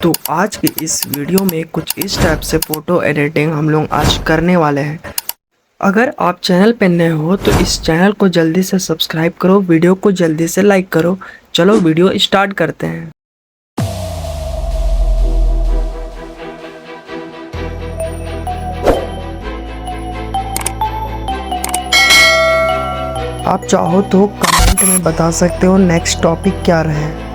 तो आज के इस वीडियो में कुछ इस टाइप से फ़ोटो एडिटिंग हम लोग आज करने वाले हैं। अगर आप चैनल पे नए हो तो इस चैनल को जल्दी से सब्सक्राइब करो, वीडियो को जल्दी से लाइक करो। चलो वीडियो स्टार्ट करते हैं। आप चाहो तो कमेंट में बता सकते हो नेक्स्ट टॉपिक क्या रहे।